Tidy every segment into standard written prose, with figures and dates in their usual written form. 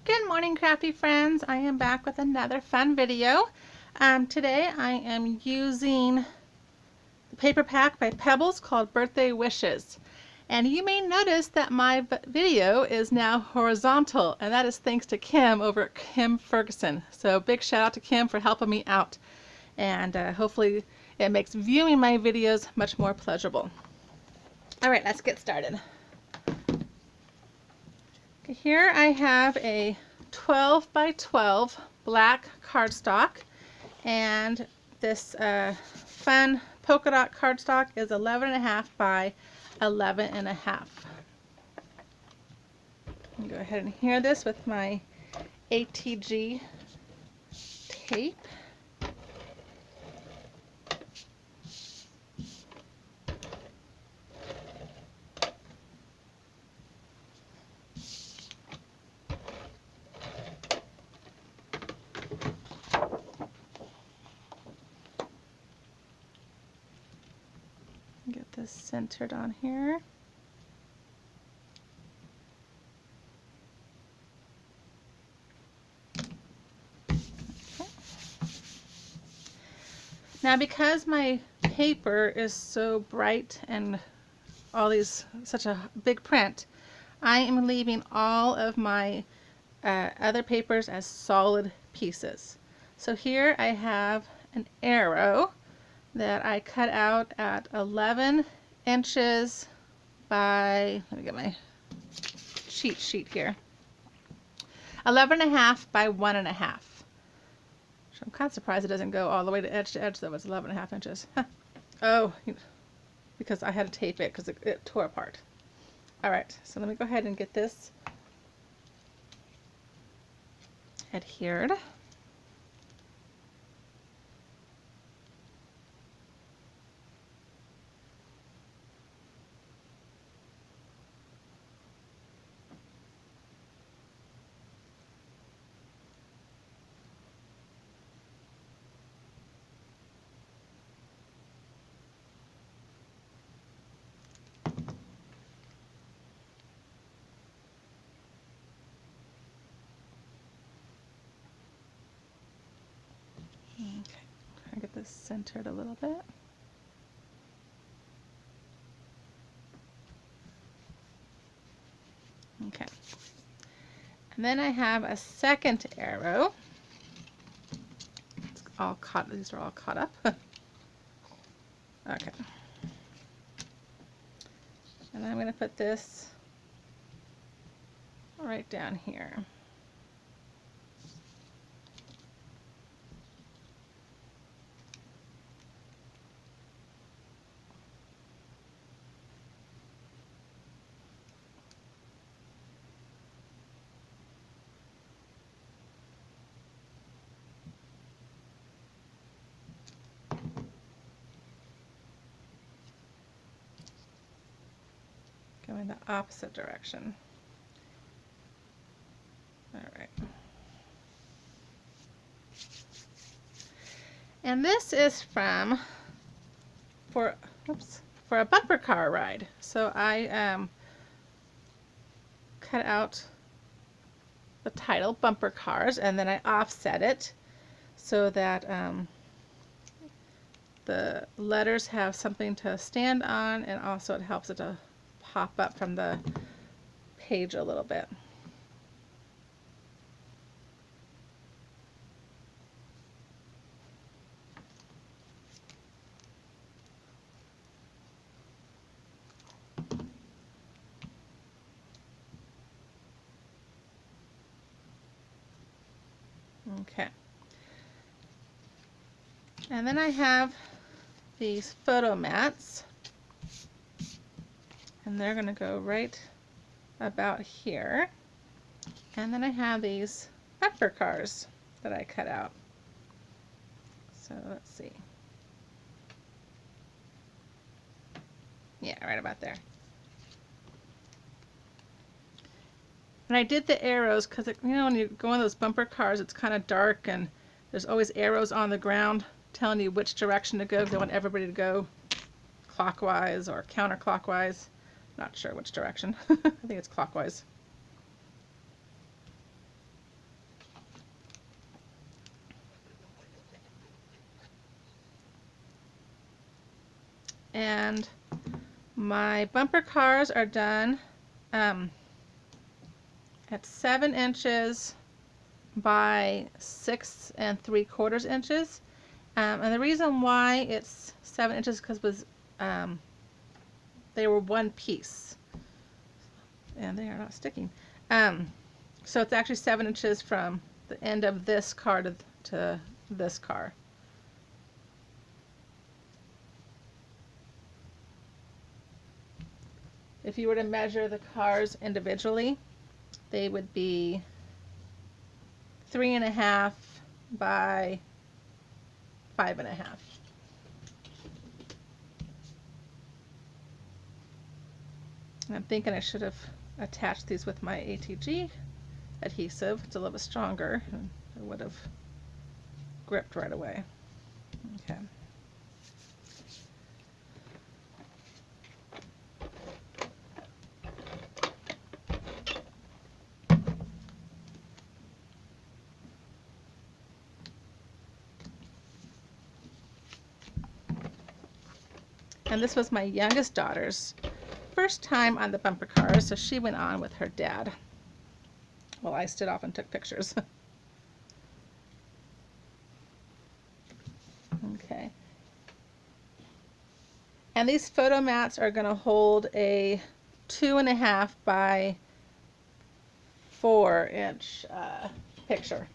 Good morning, crafty friends. I am back with another fun video. Today I am using the paper pack by Pebbles called Birthday Wishes. And you may notice that my video is now horizontal, and that is thanks to Kim over at Kim Ferguson. So big shout out to Kim for helping me out. And hopefully it makes viewing my videos much more pleasurable. All right, let's get started. Here I have a 12 by 12 black cardstock, and this fun polka dot cardstock is 11.5 by 11.5. Go ahead and adhere this with my ATG tape. Get this centered on here. Okay. Now, because my paper is so bright and all these such a big print, I am leaving all of my other papers as solid pieces. So here I have an arrow that I cut out at 11 inches by, let me get my cheat sheet here, 11.5 by 1.5. So I'm kind of surprised it doesn't go all the way to edge, though. It's 11.5 inches. Huh. Oh, because I had to tape it because it tore apart. All right, so let me go ahead and get this adhered. Okay, try to get this centered a little bit. Okay, and then I have a second arrow. It's all caught. These are all caught up. Okay, and I'm going to put this right down here. Go in the opposite direction. All right. And this is for a bumper car ride. So I cut out the title, Bumper Cars, and then I offset it so that the letters have something to stand on, and also it helps it to pop up from the page a little bit. Okay. And then I have these photo mats, and they're going to go right about here. And then I have these bumper cars that I cut out. So let's see. Yeah, right about there. And I did the arrows because, you know, when you go on those bumper cars, it's kind of dark and there's always arrows on the ground telling you which direction to go because they want everybody to go clockwise or counterclockwise. Not sure which direction. I think it's clockwise. And my bumper cars are done at 7 inches by 6 3/4 inches. And the reason why it's 7 inches because they were one piece, and they are not sticking. So it's actually 7 inches from the end of this car to this car. If you were to measure the cars individually, they would be 3.5 by 5.5. I'm thinking I should have attached these with my ATG adhesive. It's a little bit stronger, and it would have gripped right away. Okay. And this was my youngest daughter's first time on the bumper cars, so she went on with her dad while I stood off and took pictures. Okay. And these photo mats are going to hold a 2.5 by 4 inch picture.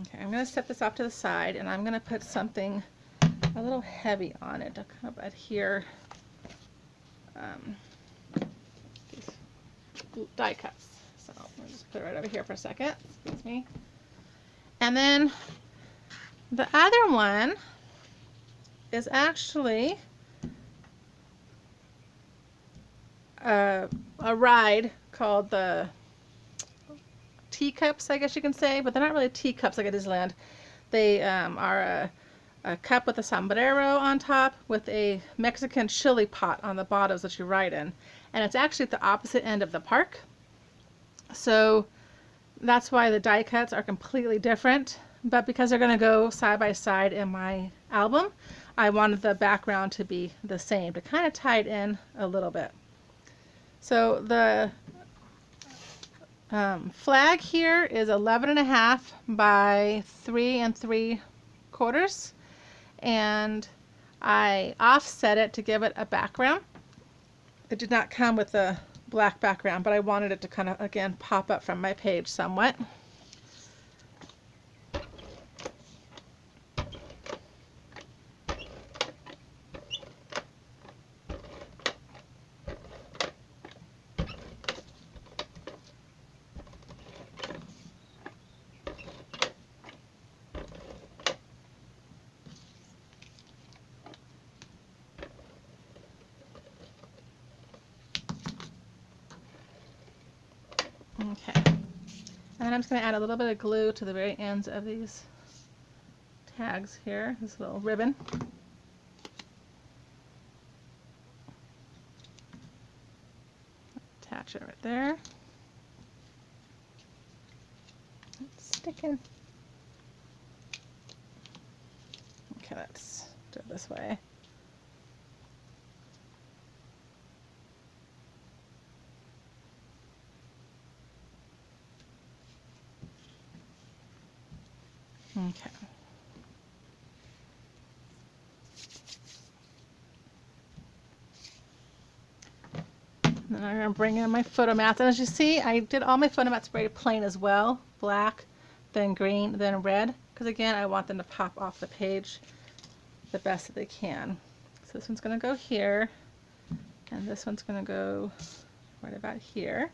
Okay, I'm going to set this off to the side, and I'm going to put something a little heavy on it to kind of adhere these die cuts. So I'll just put it right over here for a second. Excuse me. And then the other one is actually a ride called the teacups, I guess you can say, but they're not really teacups like at Disneyland. They are a cup with a sombrero on top with a Mexican chili pot on the bottoms that you ride in. And it's actually at the opposite end of the park. So that's why the die cuts are completely different. But because they're going to go side by side in my album, I wanted the background to be the same to kind of tie it in a little bit. So the flag here is 11.5 by 3 3/4, and I offset it to give it a background. It did not come with a black background, but I wanted it to kind of, again, pop up from my page somewhat. Okay, and then I'm just going to add a little bit of glue to the very ends of these tags here, this little ribbon. Attach it right there. It's sticking. Okay, let's do it this way. Okay. And then I'm going to bring in my photo mats. And as you see, I did all my photo mats very plain as well. Black, then green, then red. Because again, I want them to pop off the page the best that they can. So this one's going to go here. And this one's going to go right about here.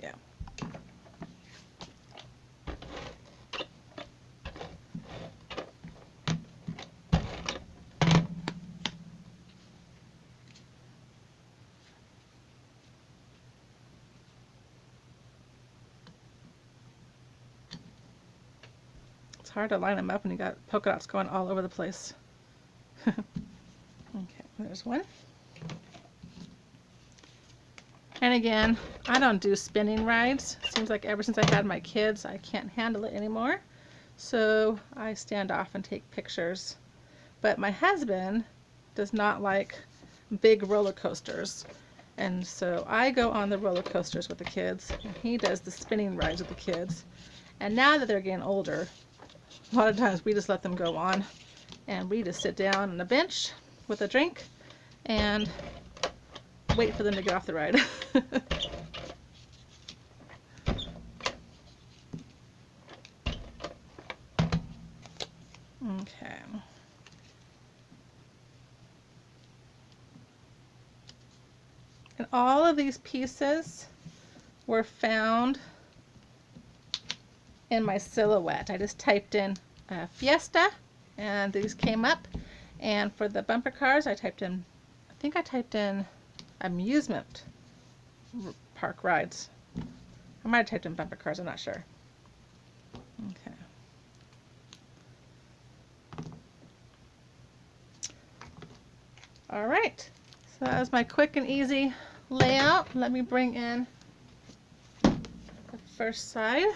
Yeah. It's hard to line them up when you got polka dots going all over the place. Okay, there's one. And again, I don't do spinning rides. Seems like ever since I had my kids, I can't handle it anymore. So I stand off and take pictures. But my husband does not like big roller coasters. And so I go on the roller coasters with the kids, and he does the spinning rides with the kids. And now that they're getting older, a lot of times we just let them go on, and we just sit down on a bench with a drink and wait for them to get off the ride. Okay. And all of these pieces were found in my silhouette. I just typed in Fiesta and these came up. And for the bumper cars, I typed in, I think I typed in Amusement Park Rides. I might have typed in bumper cars, I'm not sure. Okay. All right, so that was my quick and easy layout. Let me bring in the first side.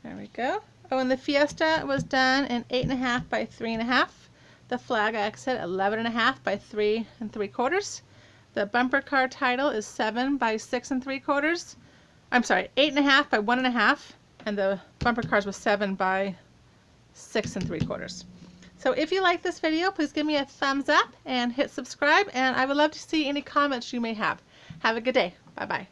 There we go. Oh, and the Fiesta was done in 8.5 by 3.5. The flag, like I said, 11.5 by 3 3/4. The bumper car title is 7 by 6 3/4. I'm sorry, 8.5 by 1.5, and the bumper cars was 7 by 6 3/4. So if you like this video, please give me a thumbs up and hit subscribe, and I would love to see any comments you may have. Have a good day. Bye-bye.